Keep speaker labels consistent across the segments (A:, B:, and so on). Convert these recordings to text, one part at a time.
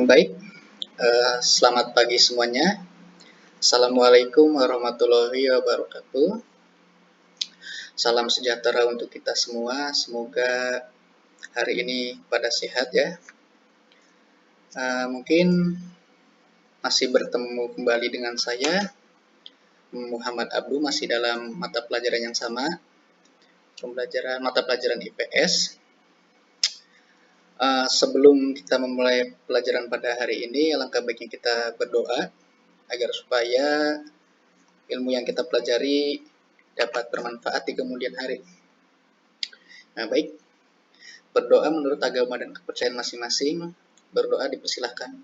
A: Baik, selamat pagi semuanya. Assalamualaikum warahmatullahi wabarakatuh. Salam sejahtera untuk kita semua. Semoga hari ini pada sehat ya. Mungkin masih bertemu kembali dengan saya, Muhammad Abdu, masih dalam mata pelajaran yang sama, mata pelajaran IPS. Sebelum kita memulai pelajaran pada hari ini, alangkah baiknya kita berdoa agar supaya ilmu yang kita pelajari dapat bermanfaat di kemudian hari. Nah, baik. Berdoa menurut agama dan kepercayaan masing-masing. Berdoa dipersilahkan.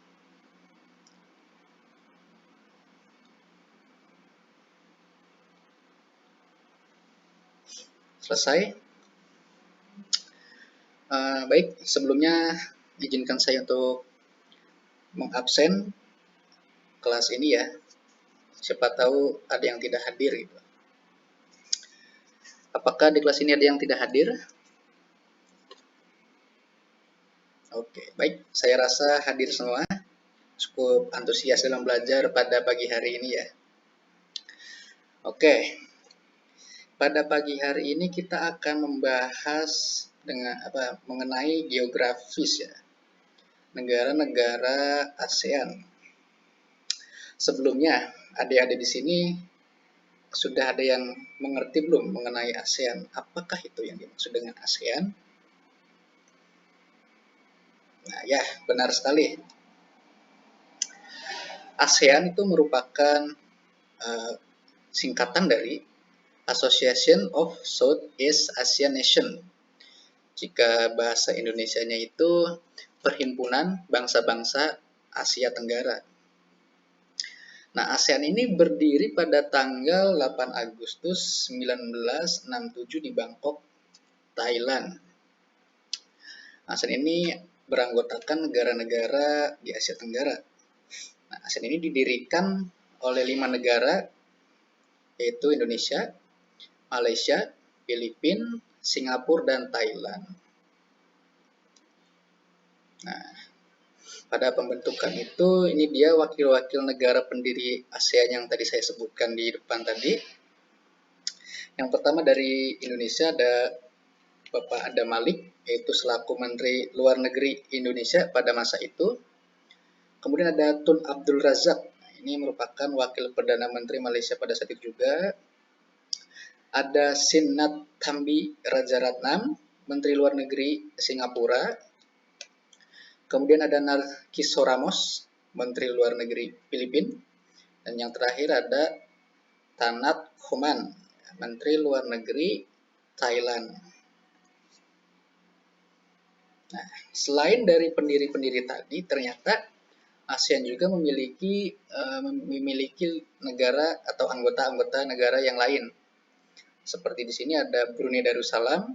A: Selesai. Baik, sebelumnya izinkan saya untuk mengabsen kelas ini ya. Siapa tahu ada yang tidak hadir gitu. Apakah di kelas ini ada yang tidak hadir? Oke, baik. Saya rasa hadir semua. Cukup antusias dalam belajar pada pagi hari ini ya. Oke. Pada pagi hari ini kita akan membahas mengenai geografis ya. Negara-negara ASEAN. Sebelumnya, adik-adik di sini sudah ada yang mengerti belum mengenai ASEAN? Apakah itu yang dimaksud dengan ASEAN? Nah, ya, benar sekali. ASEAN itu merupakan singkatan dari Association of Southeast Asian Nation. Jika bahasa Indonesianya itu Perhimpunan Bangsa-Bangsa Asia Tenggara. Nah, ASEAN ini berdiri pada tanggal 8 Agustus 1967 di Bangkok, Thailand. ASEAN ini beranggotakan negara-negara di Asia Tenggara. Nah, ASEAN ini didirikan oleh 5 negara, yaitu Indonesia, Malaysia, Filipina, Singapura, dan Thailand. Nah, pada pembentukan itu, ini dia wakil-wakil negara pendiri ASEAN yang tadi saya sebutkan di depan tadi. Yang pertama dari Indonesia ada Bapak Adam Malik, yaitu selaku Menteri Luar Negeri Indonesia pada masa itu. Kemudian ada Tun Abdul Razak, ini merupakan wakil Perdana Menteri Malaysia pada saat itu juga. Ada Sinnat Thambi Rajaratnam, Menteri Luar Negeri Singapura. Kemudian ada Narciso Ramos, Menteri Luar Negeri Filipina. Dan yang terakhir ada Tanat Khoman, Menteri Luar Negeri Thailand. Nah, selain dari pendiri-pendiri tadi, ternyata ASEAN juga memiliki negara atau anggota-anggota negara yang lain. Seperti di sini ada Brunei Darussalam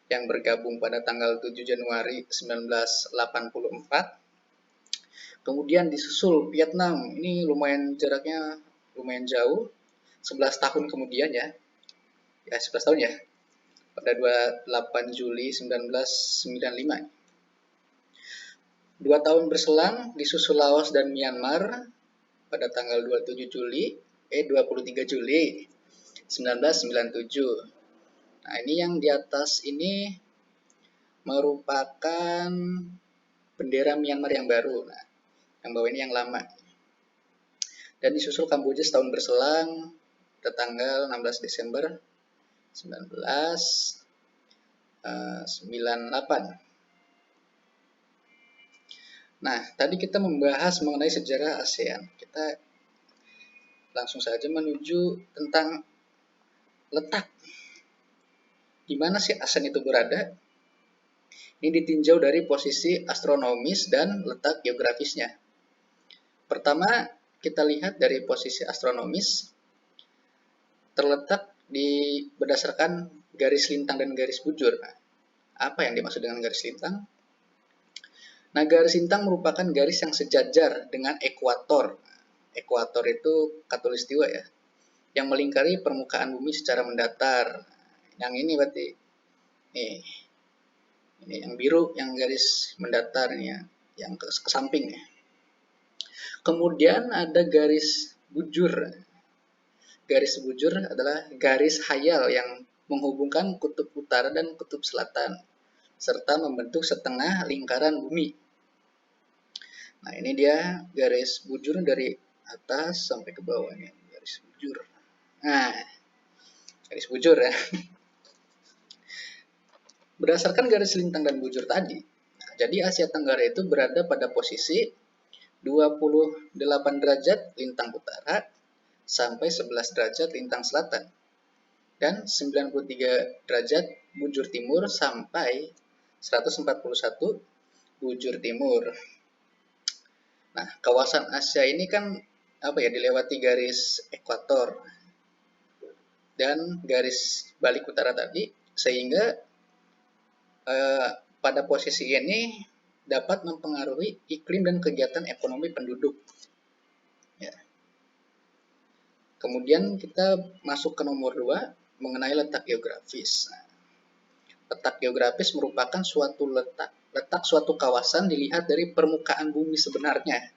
A: yang bergabung pada tanggal 7 Januari 1984. Kemudian disusul Vietnam, ini jaraknya lumayan jauh, 11 tahun kemudian ya. Ya, 11 tahun ya. Pada 28 Juli 1995. 2 tahun berselang disusul Laos dan Myanmar pada tanggal 23 Juli 1997. Nah, ini yang di atas ini merupakan bendera Myanmar yang baru. Nah, yang bawah ini yang lama. Dan disusul Kamboja setahun berselang pada tanggal 16 Desember 1998. Nah, tadi kita membahas mengenai sejarah ASEAN. Kita langsung saja menuju tentang letak. Di mana sih ASEAN itu berada? Ini ditinjau dari posisi astronomis dan letak geografisnya. Pertama, kita lihat dari posisi astronomis, terletak berdasarkan garis lintang dan garis bujur. Nah, apa yang dimaksud dengan garis lintang? Nah, garis lintang merupakan garis yang sejajar dengan ekuator. Ekuator itu khatulistiwa ya, yang melingkari permukaan bumi secara mendatar. Yang ini berarti nih, ini yang biru, yang garis mendatar nih ya, yang ke samping ya. Kemudian ada garis bujur. Garis bujur adalah garis hayal yang menghubungkan kutub utara dan kutub selatan, serta membentuk setengah lingkaran bumi. Nah, ini dia garis bujur dari atas sampai ke bawahnya. Garis bujur. Nah, garis bujur ya. Berdasarkan garis lintang dan bujur tadi, nah, jadi Asia Tenggara itu berada pada posisi 28 derajat lintang utara sampai 11 derajat lintang selatan dan 93 derajat bujur timur sampai 141 bujur timur. Nah, kawasan Asia ini kan dilewati garis ekuator dan garis balik utara tadi, sehingga pada posisi ini dapat mempengaruhi iklim dan kegiatan ekonomi penduduk. Ya. Kemudian kita masuk ke nomor 2 mengenai letak geografis. Nah, letak geografis merupakan suatu letak suatu kawasan dilihat dari permukaan bumi sebenarnya,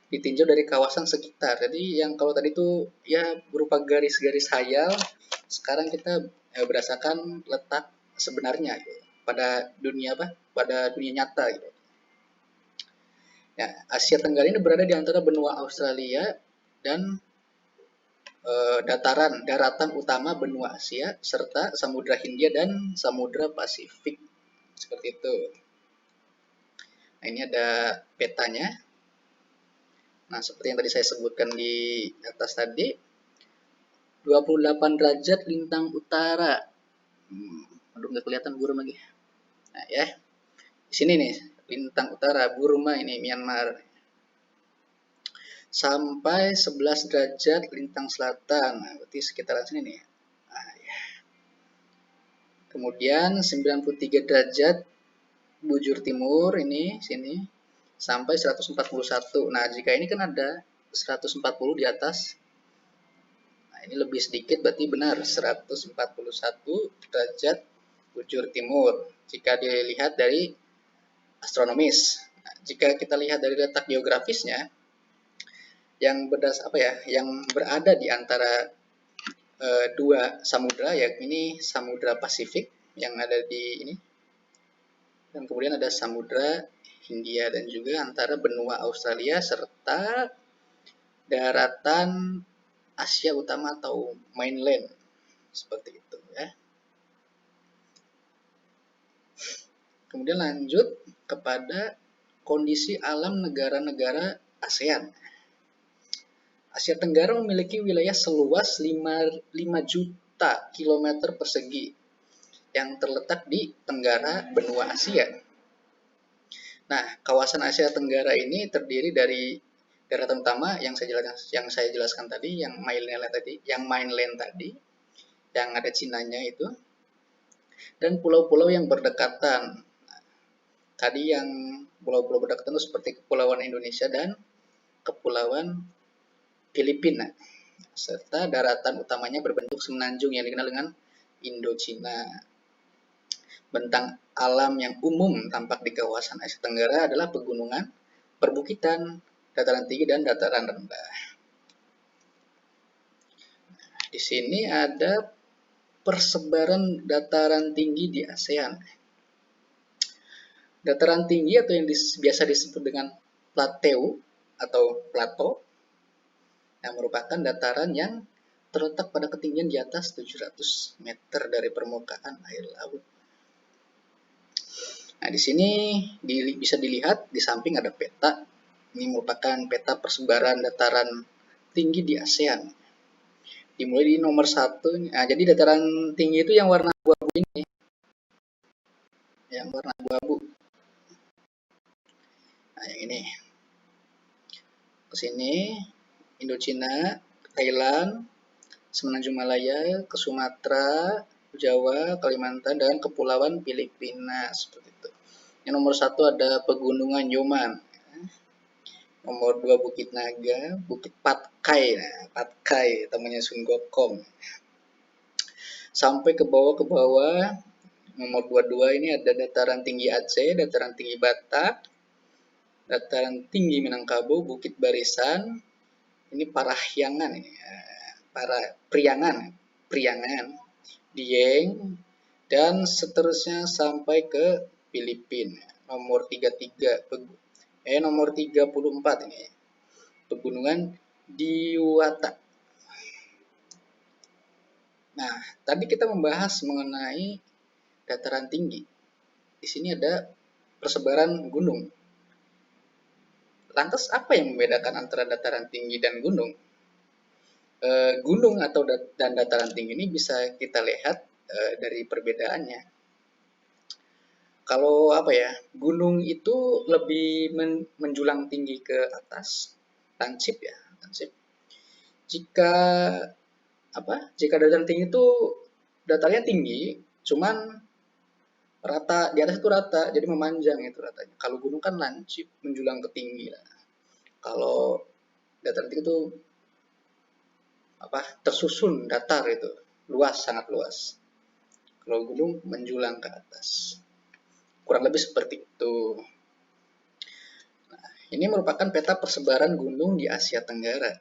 A: ditinjau dari kawasan sekitar. Jadi yang kalau tadi itu ya berupa garis-garis hayal, sekarang kita berdasarkan letak sebenarnya gitu, pada dunia nyata gitu. Ya, Asia Tenggara ini berada di antara benua Australia dan daratan utama benua Asia serta Samudra Hindia dan Samudra Pasifik. Seperti itu. Nah, ini ada petanya. Nah, seperti yang tadi saya sebutkan di atas tadi, 28 derajat lintang utara. Aduh, nggak kelihatan Burma lagi. Nah, ya. Di sini nih, lintang utara Burma ini, Myanmar. Sampai 11 derajat lintang selatan. Nah, berarti sekitaran sini nih. Nah, ya. Kemudian 93 derajat bujur timur ini sini sampai 141. Nah, jika ini kan ada 140 di atas. Nah, ini lebih sedikit berarti benar 141 derajat bujur timur jika dilihat dari astronomis. Nah, jika kita lihat dari letak geografisnya yang berada di antara dua samudra, yakni Samudra Pasifik yang ada di ini, dan kemudian ada Samudra Hindia dan juga antara benua Australia serta daratan Asia Utama atau mainland, seperti itu ya. Kemudian lanjut kepada kondisi alam negara-negara ASEAN. Asia Tenggara memiliki wilayah seluas 5 juta kilometer persegi yang terletak di tenggara benua Asia. Nah, kawasan Asia Tenggara ini terdiri dari daratan utama yang saya jelaskan tadi, yang mainland tadi, yang ada Cinanya itu, dan pulau-pulau yang berdekatan. Tadi yang pulau-pulau berdekatan itu seperti Kepulauan Indonesia dan Kepulauan Filipina, serta daratan utamanya berbentuk semenanjung yang dikenal dengan Indochina. Bentang alam yang umum tampak di kawasan Asia Tenggara adalah pegunungan, perbukitan, dataran tinggi, dan dataran rendah. Di sini ada persebaran dataran tinggi di ASEAN. Dataran tinggi atau yang biasa disebut dengan plateau atau plato yang merupakan dataran yang terletak pada ketinggian di atas 700 meter dari permukaan air laut. Nah, di sini bisa dilihat di samping ada peta. Ini merupakan peta persebaran dataran tinggi di ASEAN. Dimulai di nomor 1. Nah, jadi dataran tinggi itu yang warna abu-abu ini. Yang warna abu-abu. Nah, yang ini. Ke sini Indochina, Thailand, Semenanjung Malaya, ke Sumatera, Jawa, Kalimantan, dan Kepulauan Filipina seperti itu. Yang nomor 1 ada Pegunungan Nyoman. Nomor 2 Bukit Naga, Bukit Patkai. Nah, Patkai temannya Sun Gokong. Sampai ke bawah, nomor 22 ini ada dataran tinggi Aceh, dataran tinggi Batak, dataran tinggi Minangkabau, Bukit Barisan, ini Parahyangan, Priangan, Dieng, dan seterusnya sampai ke Filipina. Nomor 34 ini, Pegunungan Diwata. Nah, tadi kita membahas mengenai dataran tinggi. Di sini ada persebaran gunung. Lantas apa yang membedakan antara dataran tinggi dan gunung? Gunung dan dataran tinggi ini bisa kita lihat dari perbedaannya. Kalau gunung itu lebih menjulang tinggi ke atas, lansip. Jika dataran tinggi itu datarnya tinggi, cuman rata, di atas itu rata, jadi memanjang itu ratanya. Kalau gunung kan lansip, menjulang ke tinggi. Kalau dataran tinggi itu tersusun datar itu, luas, sangat luas. Kalau gunung menjulang ke atas. Kurang lebih seperti itu. Nah, ini merupakan peta persebaran gunung di Asia Tenggara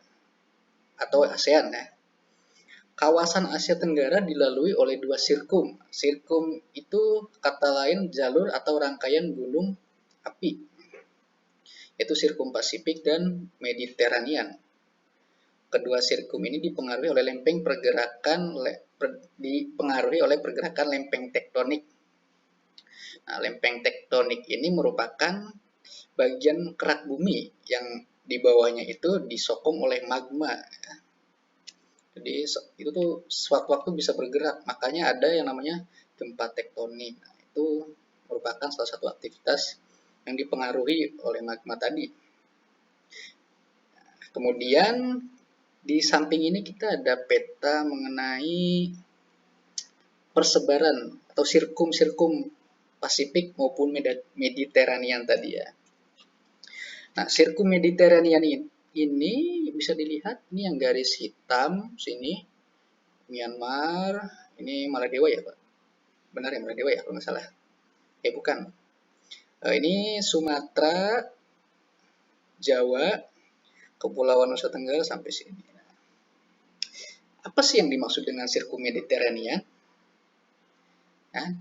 A: atau ASEAN ya. Kawasan Asia Tenggara dilalui oleh 2 sirkum. Sirkum itu kata lain jalur atau rangkaian gunung api, yaitu sirkum Pasifik dan Mediterranean. Kedua sirkum ini dipengaruhi oleh pergerakan lempeng tektonik. Nah, lempeng tektonik ini merupakan bagian kerak bumi yang di bawahnya itu disokong oleh magma. Jadi itu tuh sewaktu-waktu bisa bergerak, makanya ada yang namanya gempa tektonik. Nah, itu merupakan salah satu aktivitas yang dipengaruhi oleh magma tadi. Kemudian di samping ini kita ada peta mengenai persebaran atau sirkum Pasifik maupun Mediterranean tadi ya. Nah, sirkum Mediterranean ini bisa dilihat, ini yang garis hitam sini Myanmar, ini Maladewa ya Pak? Benar ya Maladewa ya kalau nggak salah? Bukan. Ini Sumatera, Jawa, Kepulauan Nusa Tenggara sampai sini. Apa sih yang dimaksud dengan sirkum Mediterranean? Nah,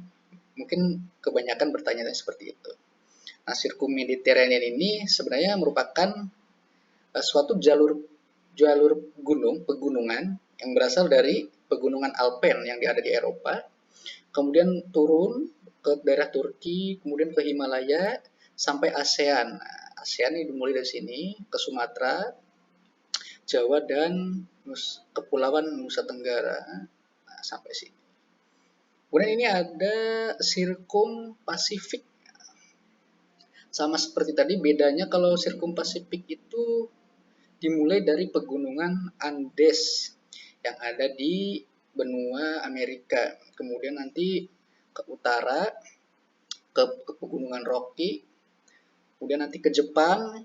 A: mungkin kebanyakan bertanya seperti itu. Nah, sirkum Mediterranean ini sebenarnya merupakan suatu jalur pegunungan yang berasal dari pegunungan Alpen yang ada di Eropa, kemudian turun ke daerah Turki, kemudian ke Himalaya sampai ASEAN. Nah, ASEAN ini dimulai dari sini ke Sumatera, Jawa, dan Kepulauan Nusa Tenggara. Nah, sampai sini. Kemudian ini ada sirkum Pasifik. Sama seperti tadi, bedanya kalau sirkum Pasifik itu dimulai dari pegunungan Andes yang ada di benua Amerika. Kemudian nanti ke utara ke pegunungan Rocky. Kemudian nanti ke Jepang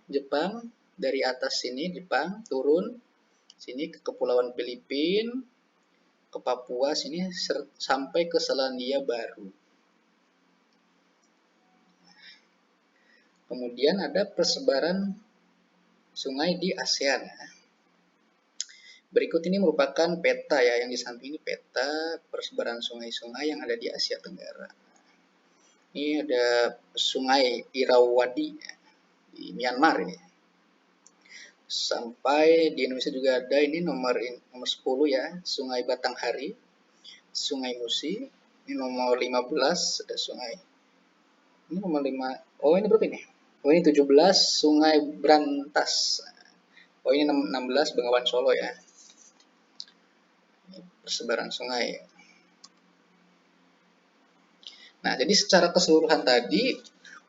A: dari atas sini Jepang turun sini ke Kepulauan Filipina, ke Papua sini sampai ke Selandia Baru. Kemudian ada persebaran sungai di ASEAN. Berikut ini merupakan peta ya, yang di samping ini peta persebaran sungai-sungai yang ada di Asia Tenggara. Ini ada Sungai Irrawaddy di Myanmar ini. Sampai di Indonesia juga ada ini nomor 10 ya, Sungai Batanghari, Sungai Musi. Ini nomor 15 ada sungai. Ini nomor 5. Oh, ini berapa ini? Oh, ini 17 Sungai Brantas. Oh, ini 16 Bengawan Solo ya. Ini persebaran sungai. Nah, jadi secara keseluruhan tadi,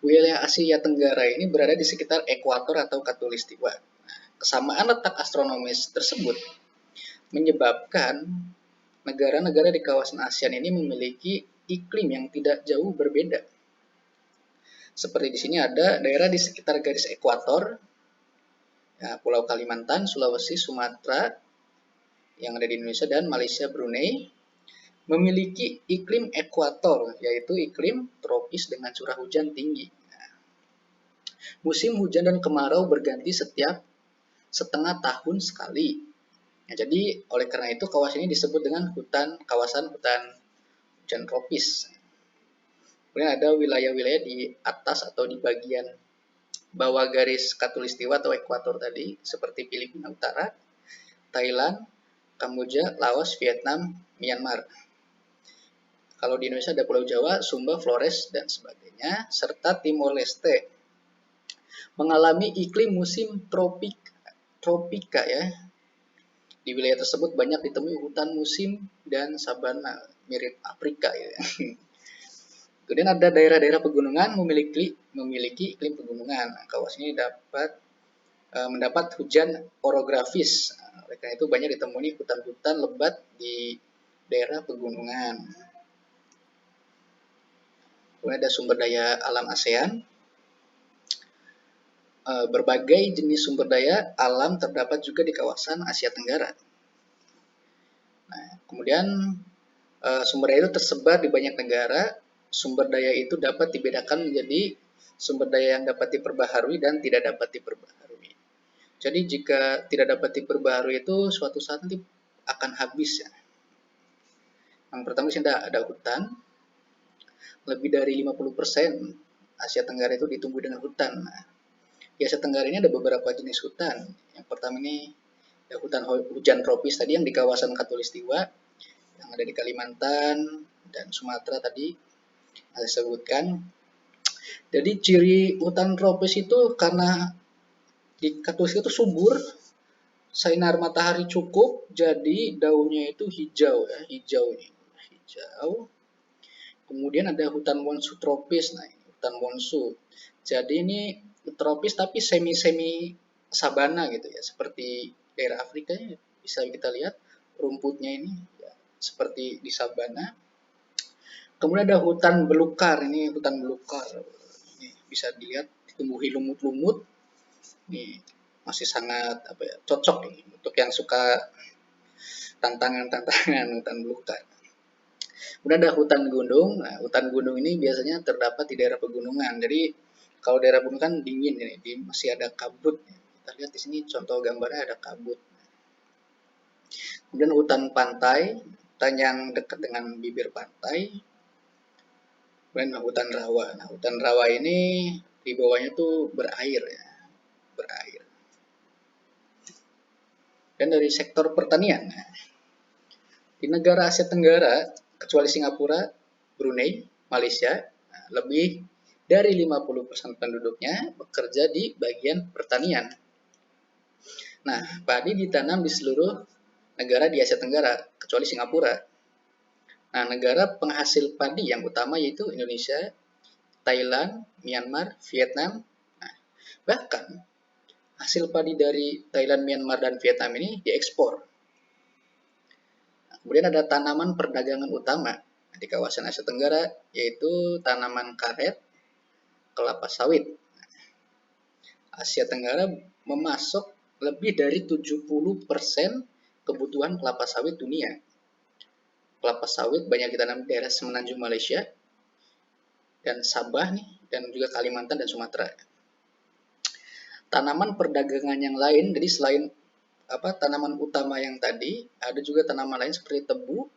A: wilayah Asia Tenggara ini berada di sekitar ekuator atau khatulistiwa. Nah, kesamaan letak astronomis tersebut menyebabkan negara-negara di kawasan ASEAN ini memiliki iklim yang tidak jauh berbeda. Seperti di sini ada daerah di sekitar garis ekuator, ya, Pulau Kalimantan, Sulawesi, Sumatera, yang ada di Indonesia, dan Malaysia, Brunei, memiliki iklim ekuator, yaitu iklim tropis dengan curah hujan tinggi. Musim hujan dan kemarau berganti setiap setengah tahun sekali. Ya, jadi oleh karena itu kawasan ini disebut dengan kawasan hutan hujan tropis. Kemudian ada wilayah-wilayah di atas atau di bagian bawah garis khatulistiwa atau ekuator tadi, seperti Filipina Utara, Thailand, Kamboja, Laos, Vietnam, Myanmar. Kalau di Indonesia ada Pulau Jawa, Sumba, Flores, dan sebagainya, serta Timor Leste. Mengalami iklim musim tropika ya. Di wilayah tersebut banyak ditemui hutan musim dan sabana, mirip Afrika ya. Kemudian ada daerah-daerah pegunungan memiliki iklim pegunungan. Nah, kawasan ini mendapat hujan orografis. Oleh karena itu banyak ditemui hutan-hutan lebat di daerah pegunungan. Kemudian ada sumber daya alam ASEAN. Berbagai jenis sumber daya alam terdapat juga di kawasan Asia Tenggara. Nah, kemudian sumber daya itu tersebar di banyak negara. Sumber daya itu dapat dibedakan menjadi sumber daya yang dapat diperbaharui dan tidak dapat diperbaharui. Jadi jika tidak dapat diperbaharui itu suatu saat nanti akan habis ya. Yang pertama di sini ada hutan. Lebih dari 50% Asia Tenggara itu ditumbuhi dengan hutan. Nah, di Asia Tenggara ini ada beberapa jenis hutan. Yang pertama ini ada hutan hujan tropis tadi yang di kawasan Khatulistiwa, yang ada di Kalimantan dan Sumatera tadi saya sebutkan. Jadi ciri hutan tropis itu karena di Khatulistiwa itu subur, sinar matahari cukup, jadi daunnya itu hijau ya, hijau. Kemudian ada hutan monsu tropis. Nah, hutan monsu. Jadi ini tropis tapi semi sabana gitu ya, seperti daerah Afrika ya. Bisa kita lihat rumputnya ini ya, seperti di sabana. Kemudian ada hutan belukar. Ini hutan belukar. Ini bisa dilihat ditumbuhi lumut-lumut. Ini masih sangat cocok ini untuk yang suka tantangan hutan belukar. Kemudian ada hutan gunung. Nah, hutan gunung ini biasanya terdapat di daerah pegunungan. Jadi kalau daerah pegunungan kan dingin ini, masih ada kabut. Kita lihat di sini contoh gambarnya ada kabut. Kemudian hutan pantai, hutan yang dekat dengan bibir pantai. Kemudian hutan rawa. Nah, hutan rawa ini di bawahnya tuh berair ya, berair. Dan dari sektor pertanian. Nah, di negara Asia Tenggara, kecuali Singapura, Brunei, Malaysia, lebih dari 50% penduduknya bekerja di bagian pertanian. Nah, padi ditanam di seluruh negara di Asia Tenggara, kecuali Singapura. Nah, negara penghasil padi yang utama yaitu Indonesia, Thailand, Myanmar, Vietnam. Nah, bahkan hasil padi dari Thailand, Myanmar, dan Vietnam ini diekspor. Kemudian ada tanaman perdagangan utama di kawasan Asia Tenggara, yaitu tanaman karet, kelapa sawit. Asia Tenggara memasok lebih dari 70% kebutuhan kelapa sawit dunia. Kelapa sawit banyak ditanam di daerah semenanjung Malaysia dan Sabah nih, dan juga Kalimantan dan Sumatera. Tanaman perdagangan yang lain, jadi selain tanaman utama yang tadi, ada juga tanaman lain seperti tebu,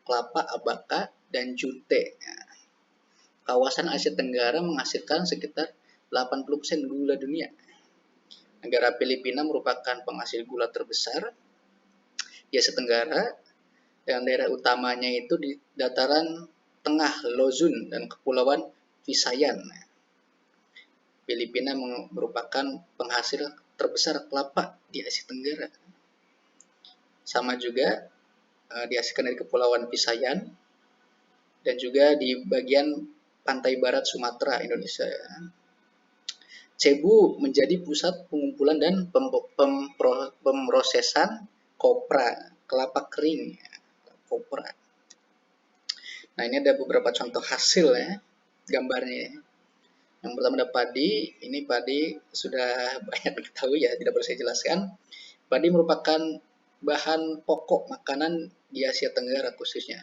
A: kelapa abaka, dan jute. Kawasan Asia Tenggara menghasilkan sekitar 80% gula dunia. Negara Filipina merupakan penghasil gula terbesar di Asia Tenggara, dan daerah utamanya itu di dataran tengah Luzon dan kepulauan Visayan. Filipina merupakan penghasil terbesar kelapa di Asia Tenggara. Sama juga dihasilkan dari kepulauan Visayan dan juga di bagian pantai barat Sumatera, Indonesia. Cebu menjadi pusat pengumpulan dan pemrosesan kopra, kelapa kering. kopra. Nah, ini ada beberapa contoh hasil ya, gambarnya. Yang pertama ada padi. Ini padi sudah banyak diketahui ya, tidak perlu saya jelaskan. Padi merupakan bahan pokok makanan di Asia Tenggara khususnya.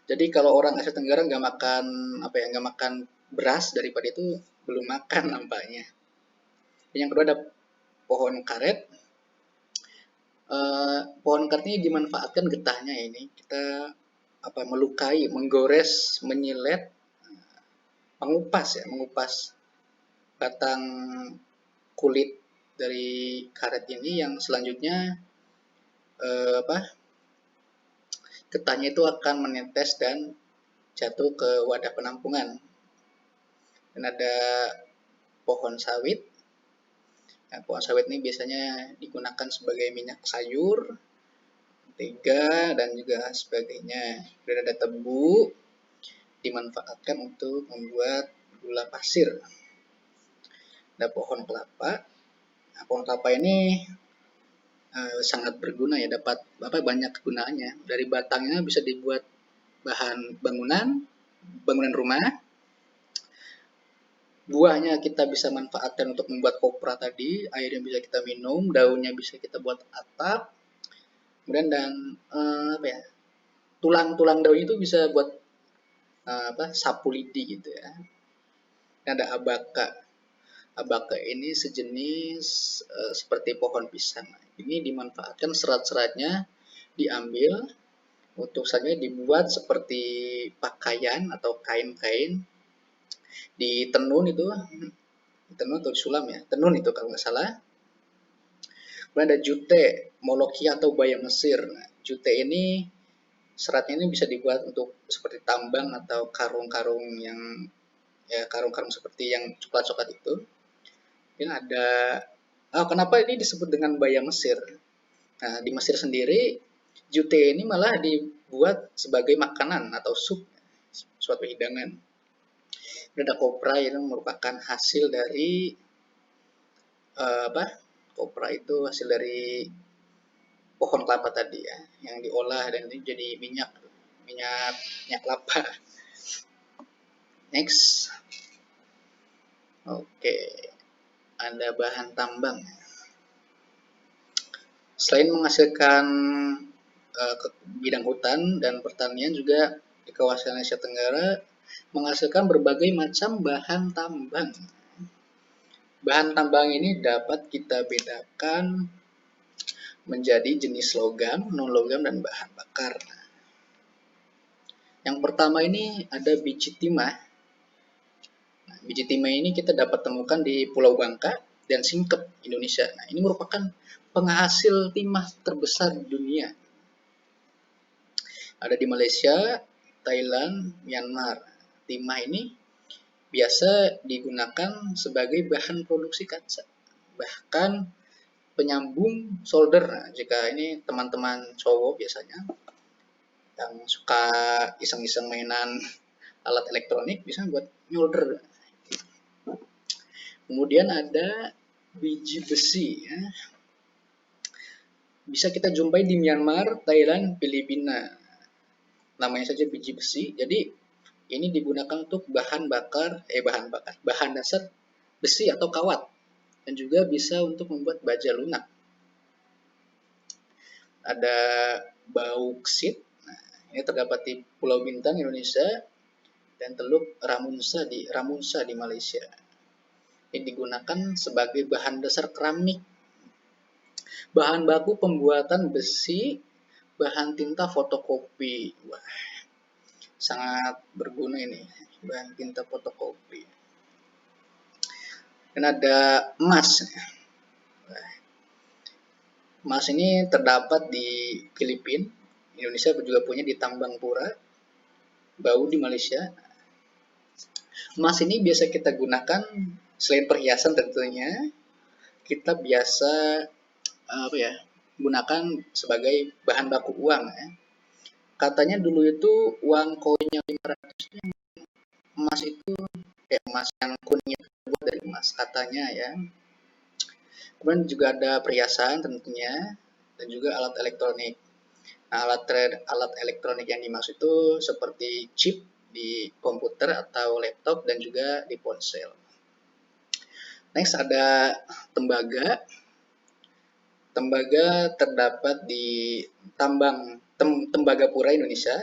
A: Jadi kalau orang Asia Tenggara nggak makan nggak makan beras dari padi itu belum makan nampaknya. Yang kedua ada pohon karet. Pohon karet ini dimanfaatkan getahnya ini. Kita melukai, menggores, menyilet, mengupas batang kulit dari karet ini yang selanjutnya getahnya itu akan menetes dan jatuh ke wadah penampungan. Dan ada pohon sawit. Nah, pohon sawit ini biasanya digunakan sebagai minyak sayur, mentega, dan juga sebagainya. Dan ada tebu, dimanfaatkan untuk membuat gula pasir. Ada pohon kelapa. Nah, pohon kelapa ini sangat berguna ya, dapat banyak kegunaannya. Dari batangnya bisa dibuat bahan bangunan rumah. Buahnya kita bisa manfaatkan untuk membuat kopra tadi, airnya bisa kita minum, daunnya bisa kita buat atap. Kemudian dan tulang-tulang daun itu bisa buat sapu lidi gitu ya. Dan ada abaka. Abaka ini sejenis seperti pohon pisang. Ini dimanfaatkan serat-seratnya diambil untuk saja dibuat seperti pakaian atau kain-kain, ditenun atau disulam ya, tenun itu kalau nggak salah. Kemudian ada jute, molokia atau bayam Mesir. Nah, jute ini seratnya ini bisa dibuat untuk seperti tambang atau karung-karung karung-karung seperti yang coklat-coklat itu. Kemudian ada kenapa ini disebut dengan bayam Mesir? Nah, di Mesir sendiri jute ini malah dibuat sebagai makanan atau sup, suatu hidangan. Ada kopra yang merupakan hasil dari kopra itu hasil dari pohon kelapa tadi ya, yang diolah dan itu jadi minyak kelapa. Next. Oke. Ada bahan tambang. Selain menghasilkan bidang hutan dan pertanian, juga di kawasan Asia Tenggara menghasilkan berbagai macam bahan tambang. Bahan tambang ini dapat kita bedakan menjadi jenis logam, non-logam, dan bahan bakar. Yang pertama ini ada biji timah. Nah, biji timah ini kita dapat temukan di Pulau Bangka dan Singkep, Indonesia. Nah, ini merupakan penghasil timah terbesar di dunia. Ada di Malaysia, Thailand, Myanmar. Timah ini biasa digunakan sebagai bahan produksi kaca. Bahkan penyambung solder. Nah, jika ini teman-teman cowok biasanya yang suka iseng-iseng mainan alat elektronik bisa buat nyolder. Kemudian ada biji besi ya. Bisa kita jumpai di Myanmar, Thailand, Filipina. Namanya saja biji besi. Jadi ini digunakan untuk bahan dasar besi atau kawat, dan juga bisa untuk membuat baja lunak. Ada bauksit. Nah, ini terdapat di Pulau Bintan, Indonesia, dan Teluk Ramunsa di Malaysia. Ini digunakan sebagai bahan dasar keramik, bahan baku pembuatan besi, bahan tinta fotokopi. Wah, sangat berguna ini, bahan tinta fotokopi. Dan ada emas. Emas ini terdapat di Filipina, Indonesia juga punya di Tambang Pura, Bau di Malaysia. Emas ini biasa kita gunakan selain perhiasan tentunya, kita biasa gunakan sebagai bahan baku uang ya. Katanya dulu itu uang koinnya 500 emas itu emas yang kuning itu terbuat dari emas katanya ya. Kemudian juga ada perhiasan tentunya dan juga alat elektronik. Nah, alat elektronik yang dimaksud itu seperti chip di komputer atau laptop dan juga di ponsel. Next ada tembaga. Tembaga terdapat di Tembagapura Indonesia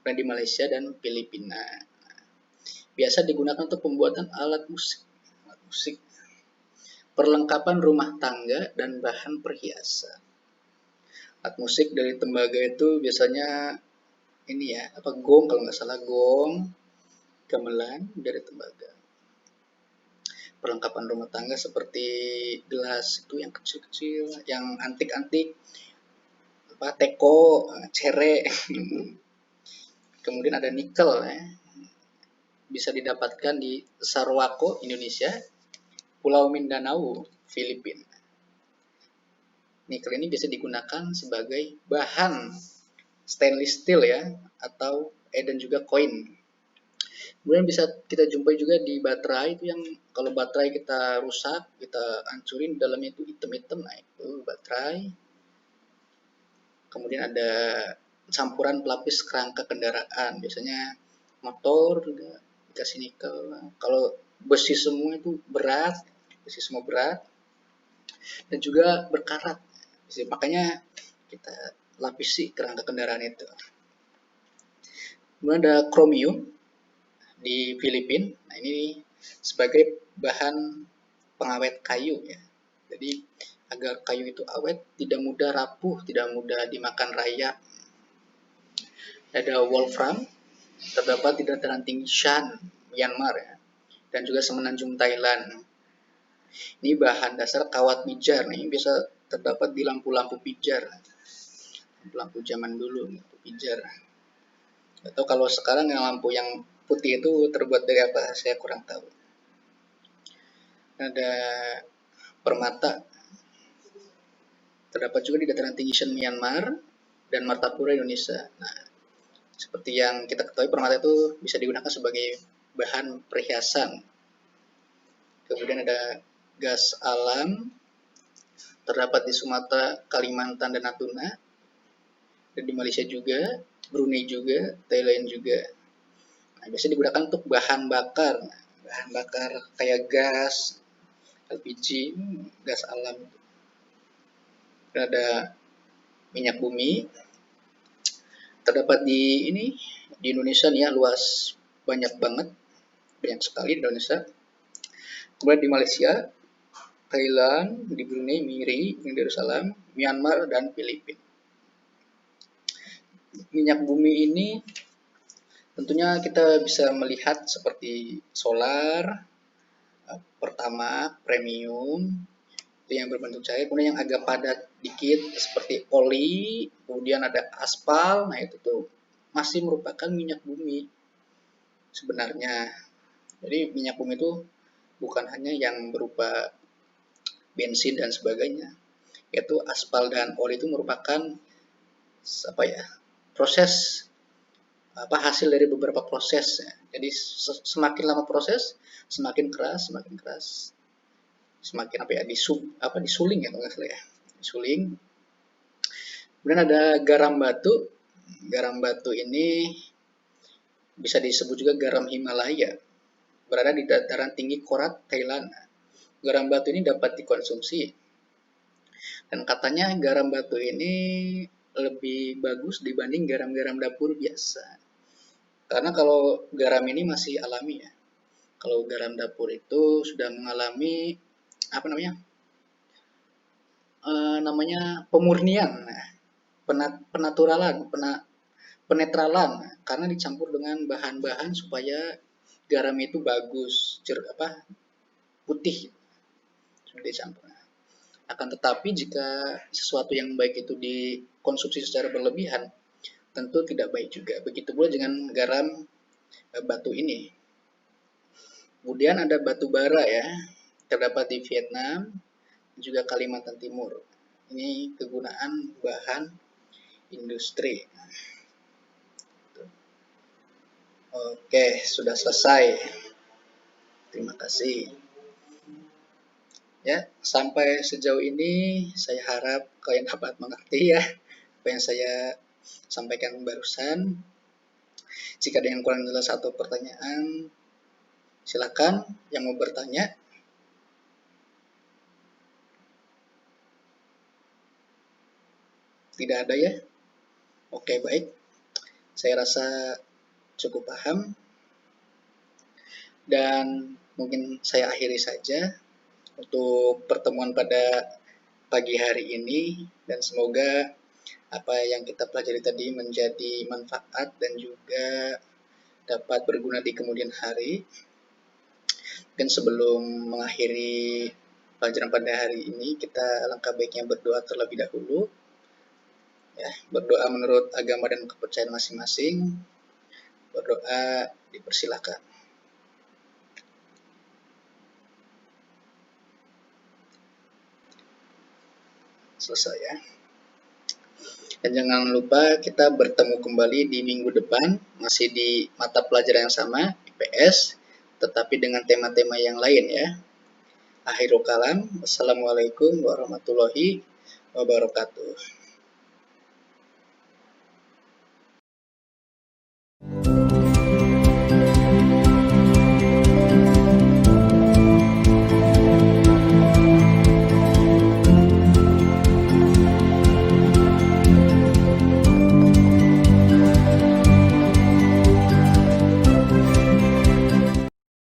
A: dan di Malaysia dan Filipina. Biasa digunakan untuk pembuatan alat musik, perlengkapan rumah tangga dan bahan perhiasan. Alat musik dari tembaga itu biasanya ini ya, gong kalau nggak salah, gong, gamelan dari tembaga. Perlengkapan rumah tangga seperti gelas itu yang kecil-kecil, yang antik-antik, teko, cere. Kemudian ada nikel ya. Bisa didapatkan di Sarawako, Indonesia, Pulau Mindanao, Filipina. Nikel ini bisa digunakan sebagai bahan stainless steel ya, atau dan juga koin. Kemudian bisa kita jumpai juga di baterai, itu yang kalau baterai kita rusak, kita hancurin, dalamnya itu hitam-hitam, nah itu baterai. Kemudian ada campuran pelapis kerangka kendaraan, biasanya motor juga dikasih nikel. Kalau besi semua itu berat, dan juga berkarat, makanya kita lapisi kerangka kendaraan itu. Kemudian ada kromium di Filipina. Nah, ini sebagai bahan pengawet kayu ya. Jadi agar kayu itu awet, tidak mudah rapuh, tidak mudah dimakan rayap. Ada wolfram, terdapat di dataran tinggi Shan, Myanmar ya, dan juga semenanjung Thailand. Ini bahan dasar kawat pijar. Nah, ini bisa terdapat di lampu-lampu pijar, lampu zaman dulu, lampu pijar. Atau kalau sekarang yang lampu yang putih itu terbuat dari apa, saya kurang tahu. Ada permata, terdapat juga di dataran tinggi Shan, Myanmar, dan Martapura, Indonesia. Nah, seperti yang kita ketahui, permata itu bisa digunakan sebagai bahan perhiasan. Kemudian ada gas alam, terdapat di Sumatera, Kalimantan, dan Natuna, dan di Malaysia juga, Brunei juga, Thailand juga. Nah, biasanya digunakan untuk bahan bakar kayak gas, LPG, gas alam. Dan ada minyak bumi, terdapat di Indonesia nih ya, luas, banyak sekali di Indonesia. Kemudian di Malaysia, Thailand, di Brunei, Miri, di Darussalam, Myanmar, dan Filipina. Minyak bumi ini tentunya kita bisa melihat seperti solar, Pertamax, premium, itu yang berbentuk cair. Kemudian yang agak padat dikit seperti oli, kemudian ada aspal. Nah, itu tuh masih merupakan minyak bumi sebenarnya. Jadi minyak bumi itu bukan hanya yang berupa bensin dan sebagainya, yaitu aspal dan oli itu merupakan proses hasil dari beberapa proses ya. Jadi semakin lama proses, semakin keras, semakin disuling ya kalau nggak salah ya, disuling. Kemudian ada garam batu. Garam batu ini bisa disebut juga garam Himalaya, berada di dataran tinggi Korat, Thailand. Garam batu ini dapat dikonsumsi, dan katanya garam batu ini lebih bagus dibanding garam-garam dapur biasa. Karena kalau garam ini masih alami ya. Kalau garam dapur itu sudah mengalami pemurnian, penetralan, karena dicampur dengan bahan-bahan supaya garam itu bagus, putih, sudah dicampur. Akan tetapi jika sesuatu yang baik itu dikonsumsi secara berlebihan, tentu tidak baik juga. Begitu pula dengan garam batu ini. Kemudian ada batu bara ya, terdapat di Vietnam, juga Kalimantan Timur. Ini kegunaan bahan industri. Oke, sudah selesai. Terima kasih. Ya, sampai sejauh ini saya harap kalian dapat mengerti ya. apa yang saya sampaikan barusan. Jika ada yang kurang jelas atau pertanyaan, silakan yang mau bertanya. Tidak ada ya? Oke, baik. Saya rasa cukup paham. Dan mungkin saya akhiri saja untuk pertemuan pada pagi hari ini. Dan semoga apa yang kita pelajari tadi menjadi manfaat dan juga dapat berguna di kemudian hari. Dan sebelum mengakhiri pelajaran pada hari ini, kita langkah baiknya berdoa terlebih dahulu. Ya, berdoa menurut agama dan kepercayaan masing-masing. Berdoa dipersilakan. Selesai ya. Dan jangan lupa kita bertemu kembali di minggu depan, masih di mata pelajaran yang sama, IPS, tetapi dengan tema-tema yang lain ya. Akhirul kalam, wassalamualaikum warahmatullahi wabarakatuh.